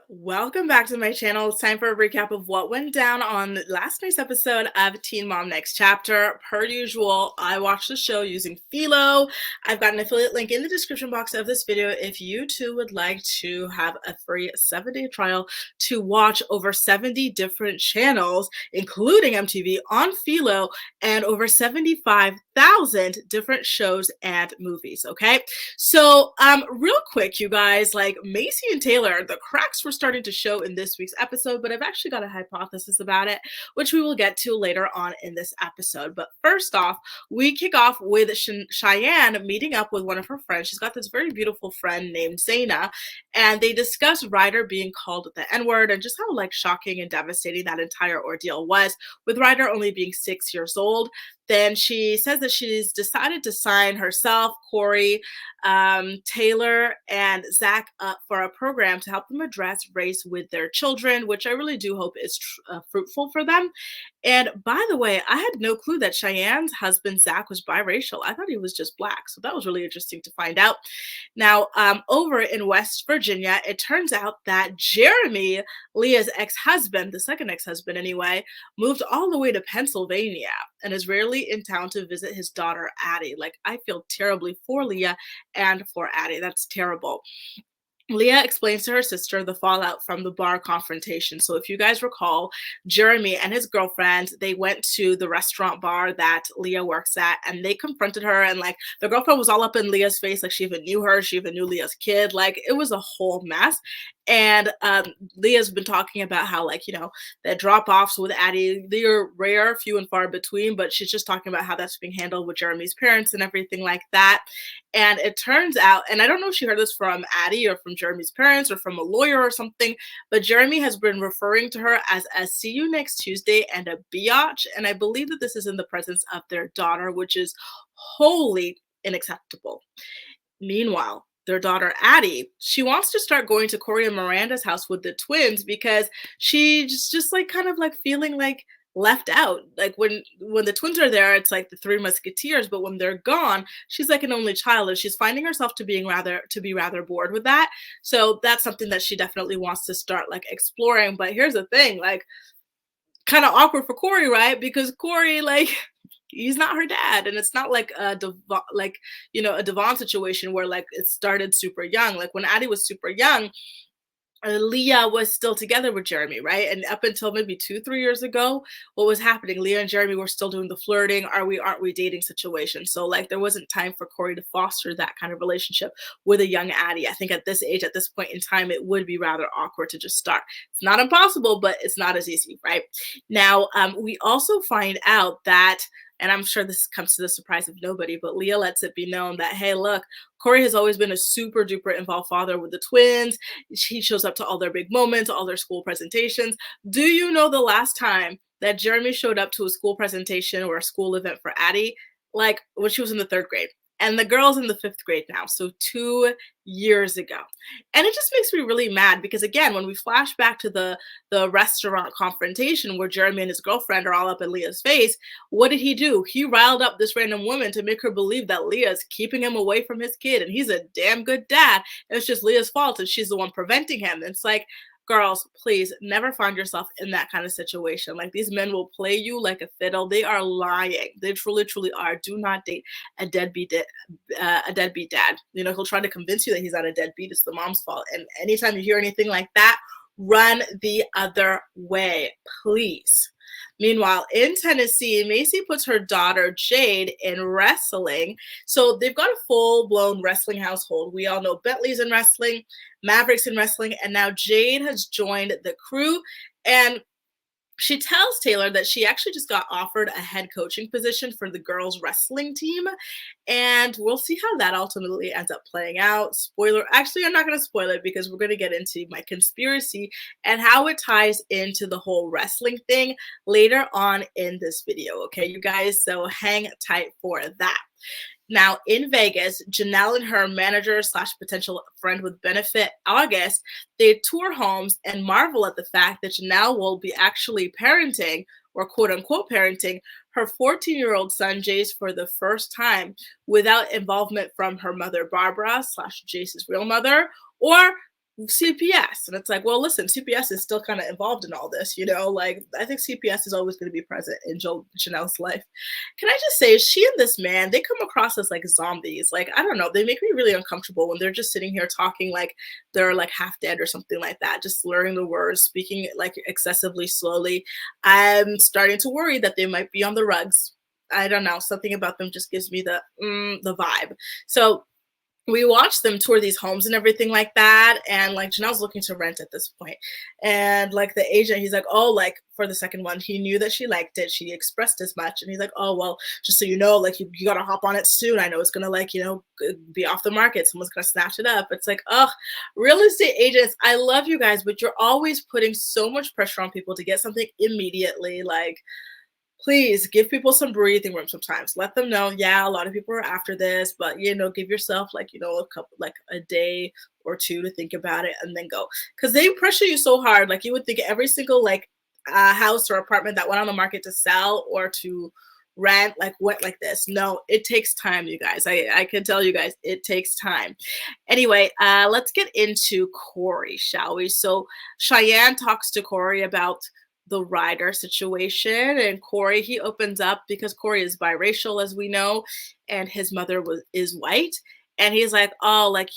Welcome back to my channel. It's time for a recap of what went down on last night's episode of Teen Mom Next Chapter. Per usual, I watched the show using Philo. I've got an affiliate link in the description box of this video if you too would like to have a free 7-day trial to watch over 70 different channels, including MTV, on Philo, and over 75,000 different shows and movies. Okay, so real quick, you guys, like Macy and Taylor, the cracks were starting to show in this week's episode, but I've actually got a hypothesis about it, which we will get to later on in this episode. But first off, we kick off with Cheyenne meeting up with one of her friends. She's got this very beautiful friend named Zaina, and they discuss Ryder being called the N-word and just how like shocking and devastating that entire ordeal was, with Ryder only being 6 years old. Then she says that she's decided to sign herself, Corey, Taylor, and Zach up for a program to help them address race with their children, which I really do hope is fruitful for them. And by the way, I had no clue that Cheyenne's husband, Zach, was biracial. I thought he was just black. So that was really interesting to find out. Now, over in West Virginia, it turns out that Jeremy, Leah's ex-husband, the second ex-husband anyway, moved all the way to Pennsylvania and is rarely in town to visit his daughter, Addie. Like, I feel terribly for Leah and for Addie. That's terrible. Leah explains to her sister the fallout from the bar confrontation. So if you guys recall, Jeremy and his girlfriend, they went to the restaurant bar that Leah works at, and they confronted her, and like the girlfriend was all up in Leah's face, like she even knew her, she even knew Leah's kid. Like it was a whole mess. And Leah's been talking about how, like, you know, that drop-offs with Addie, they're rare, few and far between, but she's just talking about how that's being handled with Jeremy's parents and everything like that. And it turns out, and I don't know if she heard this from Addie or from Jeremy's parents or from a lawyer or something, but Jeremy has been referring to her as a see you next Tuesday and a biatch. And I believe that this is in the presence of their daughter, which is wholly unacceptable. Meanwhile, their daughter Addie, she wants to start going to Corey and Miranda's house with the twins because she's just like kind of like feeling like left out. Like when the twins are there, it's like the Three Musketeers, but when they're gone, she's like an only child, and she's finding herself to be rather bored with that. So that's something that she definitely wants to start like exploring. But here's the thing, like, kind of awkward for Corey, right? Because Corey, like, he's not her dad, and it's not like a Devon situation where like it started super young. Like when Addie was super young, Leah was still together with Jeremy, right? And up until maybe 2-3 years ago, what was happening? Leah and Jeremy were still doing the flirting, aren't we dating situation. So like there wasn't time for Corey to foster that kind of relationship with a young Addie. I think at this age, at this point in time, it would be rather awkward to just start. It's not impossible, but it's not as easy, right? Now, we also find out that, and I'm sure this comes to the surprise of nobody, but Leah lets it be known that, hey, look, Corey has always been a super duper involved father with the twins. He shows up to all their big moments, all their school presentations. Do you know the last time that Jeremy showed up to a school presentation or a school event for Addie? Like when she was in the 3rd grade. And the girl's in the 5th grade now, so 2 years ago. And it just makes me really mad because, again, when we flash back to the restaurant confrontation where Jeremy and his girlfriend are all up in Leah's face, what did he do? He riled up this random woman to make her believe that Leah's keeping him away from his kid, and he's a damn good dad. And it's just Leah's fault, and she's the one preventing him. And it's like, girls, please never find yourself in that kind of situation. Like, these men will play you like a fiddle. They are lying. They truly are. Do not date a deadbeat dad. You know, he'll try to convince you that he's not a deadbeat. It's the mom's fault. And anytime you hear anything like that, run the other way, please. Meanwhile, in Tennessee, Macy puts her daughter Jade in wrestling. So they've got a full-blown wrestling household. We all know Bentley's in wrestling, Maverick's in wrestling, and now Jade has joined the crew. And she tells Taylor that she actually just got offered a head coaching position for the girls' wrestling team. And we'll see how that ultimately ends up playing out. Spoiler, actually, I'm not going to spoil it because we're going to get into my conspiracy and how it ties into the whole wrestling thing later on in this video. Okay, you guys? So hang tight for that. Now, in Vegas, Janelle and her manager / potential friend with benefit, August, they tour homes and marvel at the fact that Janelle will be actually parenting, or quote unquote parenting, her 14-year-old son, Jace, for the first time without involvement from her mother, Barbara / Jace's real mother, or CPS. And it's like, well, listen, CPS is still kind of involved in all this, you know? Like, I think CPS is always going to be present in Janelle's life. Can I just say, she and this man, they come across as like zombies. Like, I don't know, they make me really uncomfortable when they're just sitting here talking like they're like half dead or something like that, just slurring the words, speaking like excessively slowly. I'm starting to worry that they might be on the rugs. I don't know, something about them just gives me the vibe. So we watched them tour these homes and everything like that, and like Janelle's looking to rent at this point, and like the agent, he's like, oh, like for the second one, he knew that she liked it, she expressed as much, and he's like, oh well, just so you know, like you gotta hop on it soon, I know it's gonna like, you know, be off the market, someone's gonna snatch it up. It's like, oh, real estate agents, I love you guys, but you're always putting so much pressure on people to get something immediately. Like, please give people some breathing room sometimes. Let them know, yeah, a lot of people are after this, but you know, give yourself like, you know, a couple, like a day or two to think about it and then go. Because they pressure you so hard. Like you would think every single like house or apartment that went on the market to sell or to rent like went like this. No, it takes time, you guys. I can tell you guys, it takes time. Anyway, let's get into Corey, shall we? So Cheyenne talks to Corey about the Ryder situation, and Corey, he opens up because Corey is biracial, as we know, and his mother is white, and he's like, oh, like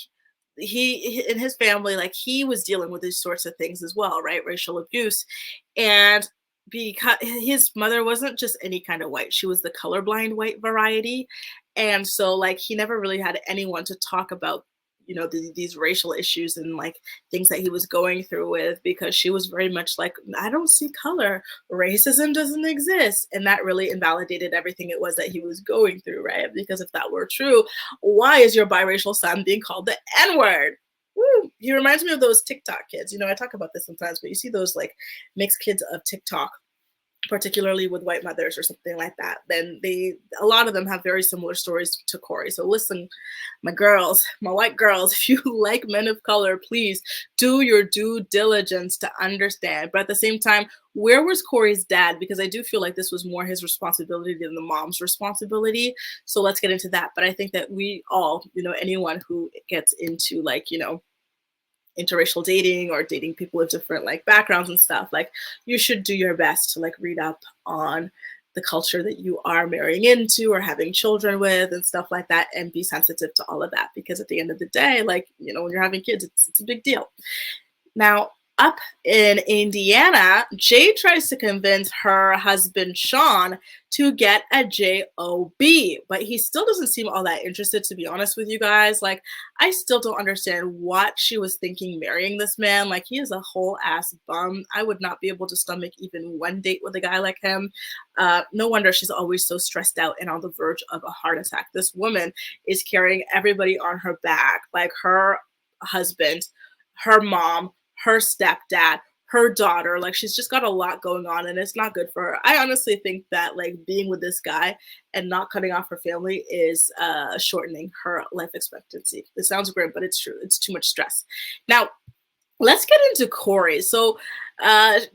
he in his family, like he was dealing with these sorts of things as well, right? Racial abuse. And because his mother wasn't just any kind of white, she was the colorblind white variety. And so like he never really had anyone to talk about, you know, these racial issues and like things that he was going through with, because she was very much like, I don't see color, racism doesn't exist. And that really invalidated everything it was that he was going through, right? Because if that were true, why is your biracial son being called the N-word? Woo. He reminds me of those TikTok kids. You know, I talk about this sometimes, but you see those like mixed kids of TikTok, particularly with white mothers or something like that, then a lot of them have very similar stories to Corey. So listen, my girls, my white girls, if you like men of color, please do your due diligence to understand. But at the same time, where was Corey's dad? Because I do feel like this was more his responsibility than the mom's responsibility. So let's get into that. But I think that we all, you know, anyone who gets into like, you know, interracial dating or dating people with different like backgrounds and stuff, like you should do your best to like read up on the culture that you are marrying into or having children with and stuff like that, and be sensitive to all of that, because at the end of the day, like, you know, when you're having kids, it's a big deal. Now, up in Indiana, Jade tries to convince her husband, Shawn, to get a job, but he still doesn't seem all that interested, to be honest with you guys. Like, I still don't understand what she was thinking marrying this man. Like, he is a whole ass bum. I would not be able to stomach even one date with a guy like him. No wonder she's always so stressed out and on the verge of a heart attack. This woman is carrying everybody on her back, like her husband, her mom, her stepdad, her daughter. Like, she's just got a lot going on, and it's not good for her. I honestly think that like being with this guy and not cutting off her family is shortening her life expectancy. It sounds great, but it's true. It's too much stress. Now, let's get into Corey. So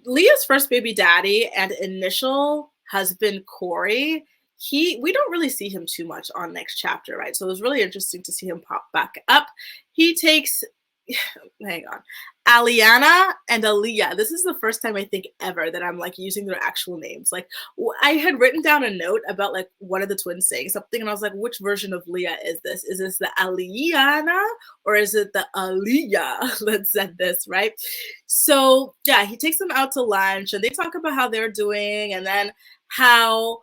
Leah's first baby daddy and initial husband, Corey, we don't really see him too much on next chapter, right? So it was really interesting to see him pop back up. He takes hang on, Aliana and Aaliyah. This is the first time I think ever that I'm like using their actual names. Like, I had written down a note about like one of the twins saying something, and I was like, which version of Leah is this? Is this the Aliana or is it the Aaliyah that said this, right? So yeah, he takes them out to lunch and they talk about how they're doing, and then how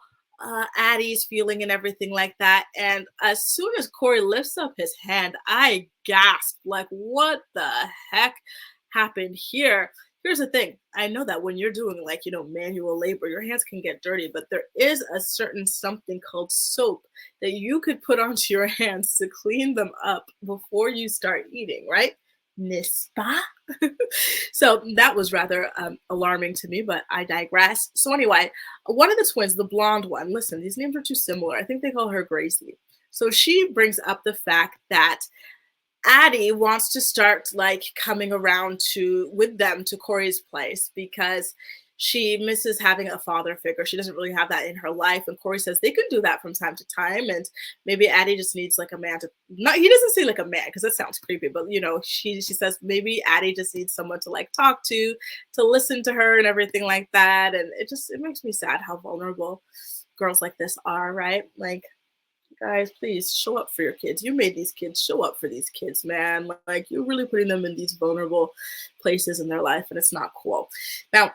Addie's feeling and everything like that. And as soon as Corey lifts up his hand, I gasped, like, what the heck happened here? Here's the thing. I know that when you're doing like, you know, manual labor, your hands can get dirty, but there is a certain something called soap that you could put onto your hands to clean them up before you start eating, right? N'est-ce pas? So that was rather alarming to me, but I digress. So anyway, one of the twins, the blonde one, listen, these names are too similar. I think they call her Gracie. So she brings up the fact that Addie wants to start like coming around with them to Corey's place, because she misses having a father figure. She doesn't really have that in her life. And Corey says they can do that from time to time. And maybe Addie just needs like a man to, not, he doesn't say like a man because that sounds creepy, but you know, she says maybe Addie just needs someone to like talk to listen to her and everything like that. And it makes me sad how vulnerable girls like this are, right? Like, guys, please show up for your kids. You made these kids, show up for these kids, man. Like, you're really putting them in these vulnerable places in their life, and it's not cool. Now,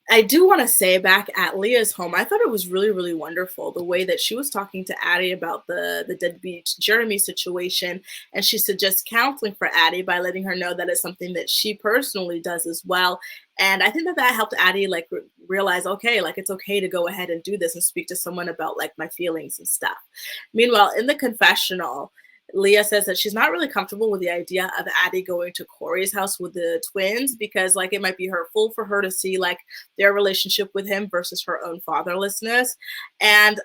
I do want to say back at Leah's home, I thought it was really, really wonderful the way that she was talking to Addie about the deadbeat Jeremy situation. And she suggests counseling for Addie by letting her know that it's something that she personally does as well. And I think that helped Addie like realize, okay, like it's okay to go ahead and do this and speak to someone about like my feelings and stuff. Meanwhile, in the confessional, Leah says that she's not really comfortable with the idea of Addie going to Corey's house with the twins because like it might be hurtful for her to see like their relationship with him versus her own fatherlessness. And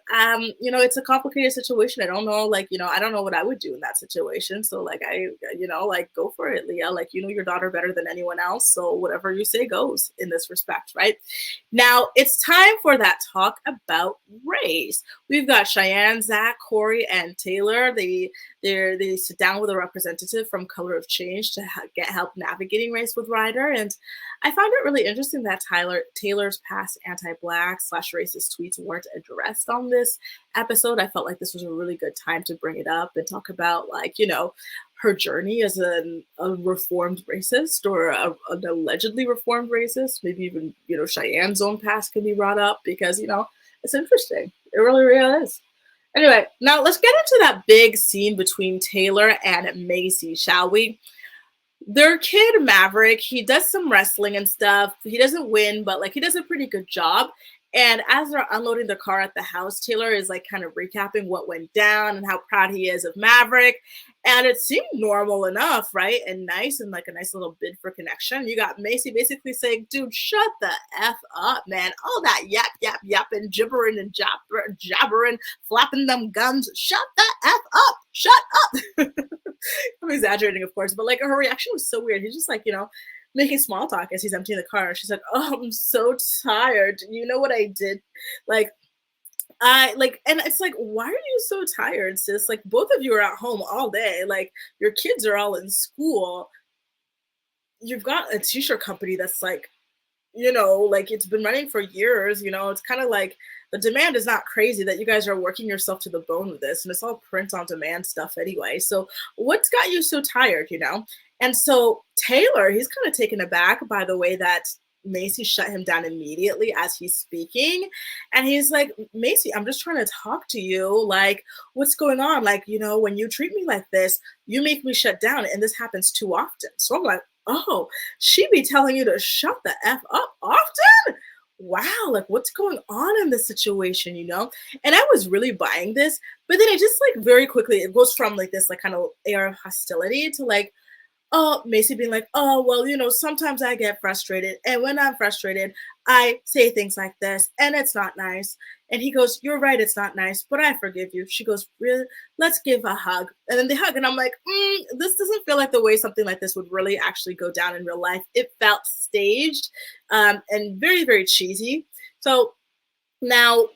you know, it's a complicated situation. I don't know, like, you know, I don't know what I would do in that situation. So like you know, like go for it, Leah. Like, you know your daughter better than anyone else. So whatever you say goes in this respect, right? Now it's time for that talk about race. We've got Cheyenne, Zach, Corey, and Taylor. They sit down with a representative from Color of Change to get help navigating race with Ryder. And I found it really interesting that Taylor's past anti-Black / racist tweets weren't addressed on this episode. I felt like this was a really good time to bring it up and talk about, like, you know, her journey as a reformed racist or an allegedly reformed racist. Maybe even, you know, Cheyenne's own past can be brought up because, you know, it's interesting. It really, really is. Anyway, now let's get into that big scene between Taylor and Macy, shall we? Their kid, Maverick, he does some wrestling and stuff. He doesn't win, but like he does a pretty good job. And as they're unloading the car at the house, Taylor is like kind of recapping what went down and how proud he is of Maverick. And it seemed normal enough, right? And nice, and like a nice little bid for connection. You got Macy basically saying, dude, shut the F up, man. All that yapping, gibbering and jabbering, flapping them gums. Shut the F up. Shut up. I'm exaggerating, of course, but like her reaction was so weird. He's just like, you know, making small talk as he's emptying the car. She's like, oh, I'm so tired. You know what I did? And it's like, why are you so tired, sis? Like, both of you are at home all day. Like, your kids are all in school. You've got a t-shirt company that's like, you know, like it's been running for years. You know, it's kind of like the demand is not crazy that you guys are working yourself to the bone with this. And it's all print on demand stuff anyway. So what's got you so tired, you know? And so Taylor, he's kind of taken aback by the way that Macy shut him down immediately as he's speaking. And he's like, Macy, I'm just trying to talk to you. Like, what's going on? Like, you know, when you treat me like this, you make me shut down. And this happens too often. So I'm like, oh, she be telling you to shut the F up often? Wow, like what's going on in this situation, you know? And I was really buying this, but then it just like very quickly, it goes from like this like kind of air of hostility to like, oh, Macy being like, oh, well, you know, sometimes I get frustrated. And when I'm frustrated, I say things like this and it's not nice. And he goes, you're right, it's not nice, but I forgive you. She goes, really? Let's give a hug. And then they hug. And I'm like, this doesn't feel like the way something like this would really actually go down in real life. It felt staged and very, very cheesy. So now,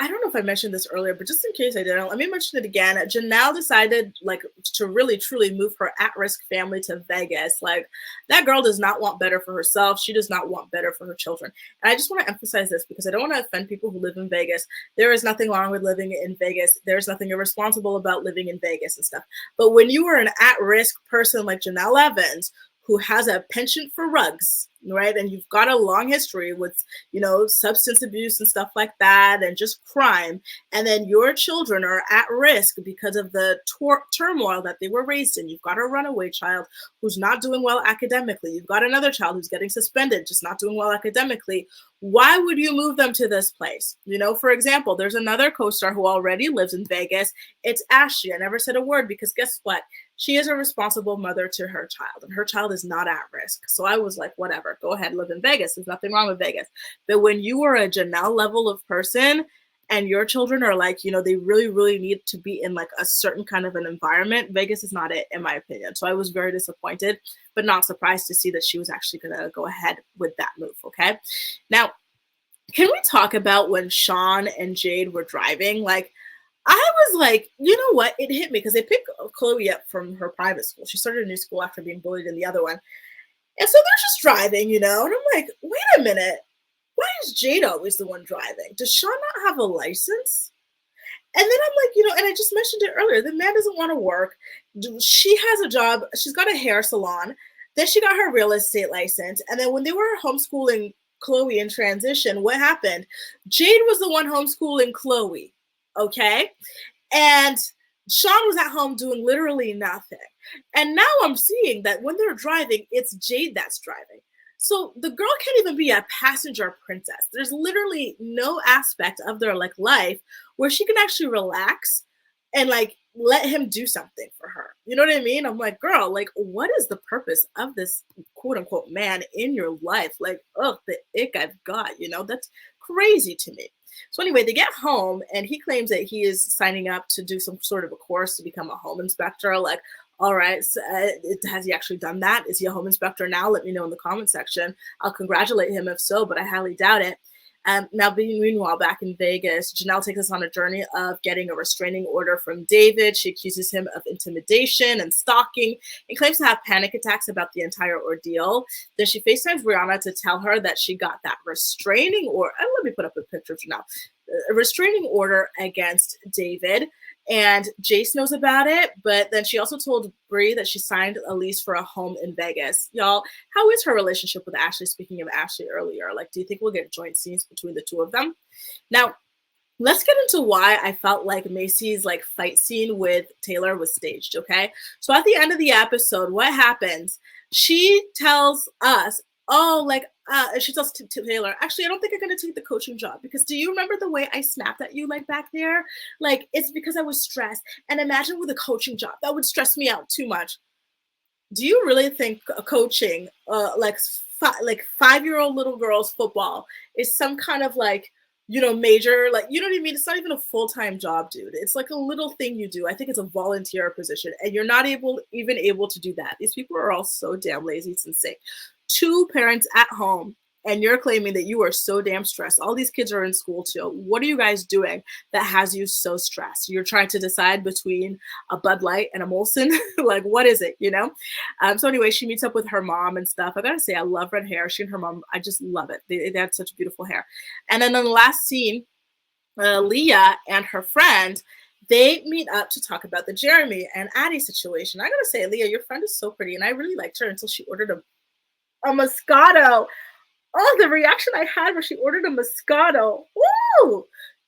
I don't know if I mentioned this earlier, but just in case I didn't, let me mention it again. Janelle decided like to really truly move her at-risk family to Vegas. Like that girl does not want better for herself. She does not want better for her children. And I just want to emphasize this because I don't want to offend people who live in Vegas. There is nothing wrong with living in Vegas. There's nothing irresponsible about living in Vegas and stuff. But when you are an at-risk person like Janelle Evans, who has a penchant for rugs, right? And you've got a long history with, you know, substance abuse and stuff like that and just crime. And then your children are at risk because of the turmoil that they were raised in. You've got a runaway child who's not doing well academically. You've got another child who's getting suspended, just not doing well academically. Why would you move them to this place? You know, for example, there's another co-star who already lives in Vegas. It's Ashley. I never said a word because guess what? She is a responsible mother to her child and her child is not at risk. So I was like, whatever, go ahead, live in Vegas. There's nothing wrong with Vegas. But when you are a Janelle level of person and your children are like, you know, they really, really need to be in like a certain kind of an environment, Vegas is not it, in my opinion. So I was very disappointed, but not surprised to see that she was actually going to go ahead with that move. Okay. Now, Can we talk about when Shawn and Jade were driving? Like, I was like, you know what? It hit me because they picked Chloe up from her private school. She started a new school after being bullied in the other one. And so they're just driving, you know? And I'm like, wait a minute. Why is Jade always the one driving? Does Shawn not have a license? And then I'm like, you know, and I just mentioned it earlier, the man doesn't want to work. She has a job. She's got a hair salon. Then she got her real estate license. And then when they were homeschooling Chloe in transition, what happened? Jade was the one homeschooling Chloe, okay? And Shawn was at home doing literally nothing. And now I'm seeing that when they're driving, it's Jade that's driving. So the girl can't even be a passenger princess. There's literally no aspect of their like life where she can actually relax and like let him do something for her. You know what I mean? I'm like, girl, like, what is the purpose of this quote unquote man in your life? Like, oh, the ick I've got, you know, that's crazy to me. So anyway, they get home and he claims that he is signing up to do some sort of a course to become a home inspector. Like, all right, so, has he actually done that? Is he a home inspector now? Let me know in the comment section. I'll congratulate him if so, but I highly doubt it. Now, meanwhile, back in Vegas, Janelle takes us on a journey of getting a restraining order from David. She accuses him of intimidation and stalking and claims to have panic attacks about the entire ordeal. Then she FaceTimes Brianna to tell her that she got that restraining order. Let me put up a picture of Janelle. A restraining order against David. And Jace knows about it, but then she also told Bri that she signed a lease for a home in Vegas. Y'all, how is her relationship with Ashley? Speaking of Ashley earlier, like, do you think we'll get joint scenes between the two of them? Now, let's get into why I felt like Macy's like fight scene with Taylor was staged, okay? So at the end of the episode, what happens? She tells us, oh, like, she tells Taylor, actually, I don't think I'm going to take the coaching job because do you remember the way I snapped at you like back there? Like, it's because I was stressed. And imagine with a coaching job, that would stress me out too much. Do you really think coaching, like 5-year-old little girls football is some kind of like, you know, major, like, you know what I mean? It's not even a full-time job, dude. It's like a little thing you do. I think it's a volunteer position and you're not even able to do that. These people are all so damn lazy. It's insane. 2 parents at home and you're claiming that you are so damn stressed. All these kids are in school too. What are you guys doing that has you so stressed? You're trying to decide between a Bud Light and a Molson. Like, what is it, you know? So anyway, she meets up with her mom and stuff. I gotta say, I love red hair. She and her mom, I just love it. They had such beautiful hair. And then in the last scene, Leah and her friend, they meet up to talk about the Jeremy and Addie situation. I gotta say, Leah, your friend is so pretty, and I really liked her until she ordered a Moscato. Oh, the reaction I had when she ordered a Moscato. Woo!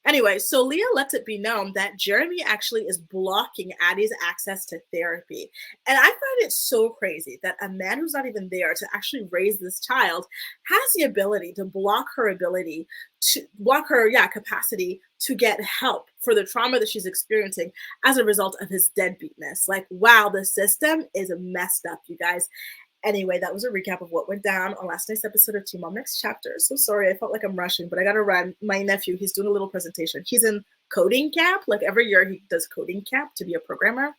Anyway, so Leah lets it be known that Jeremy actually is blocking Addie's access to therapy. And I find it so crazy that a man who's not even there to actually raise this child has the ability to block her capacity to get help for the trauma that she's experiencing as a result of his deadbeatness. Like, wow, the system is messed up, you guys. Anyway, that was a recap of what went down on last night's episode of Teen Mom Next Chapter. So sorry, I felt like I'm rushing, but I got to run. My nephew, he's doing a little presentation. He's in coding camp. Like every year he does coding camp to be a programmer.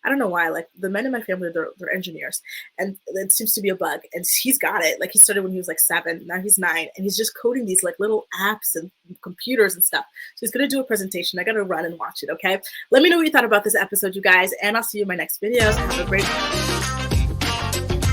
I don't know why. Like the men in my family, they're engineers. And it seems to be a bug. And he's got it. Like he started when he was like 7. Now he's 9. And he's just coding these like little apps and computers and stuff. So he's going to do a presentation. I got to run and watch it, okay? Let me know what you thought about this episode, you guys. And I'll see you in my next video. Have a great one.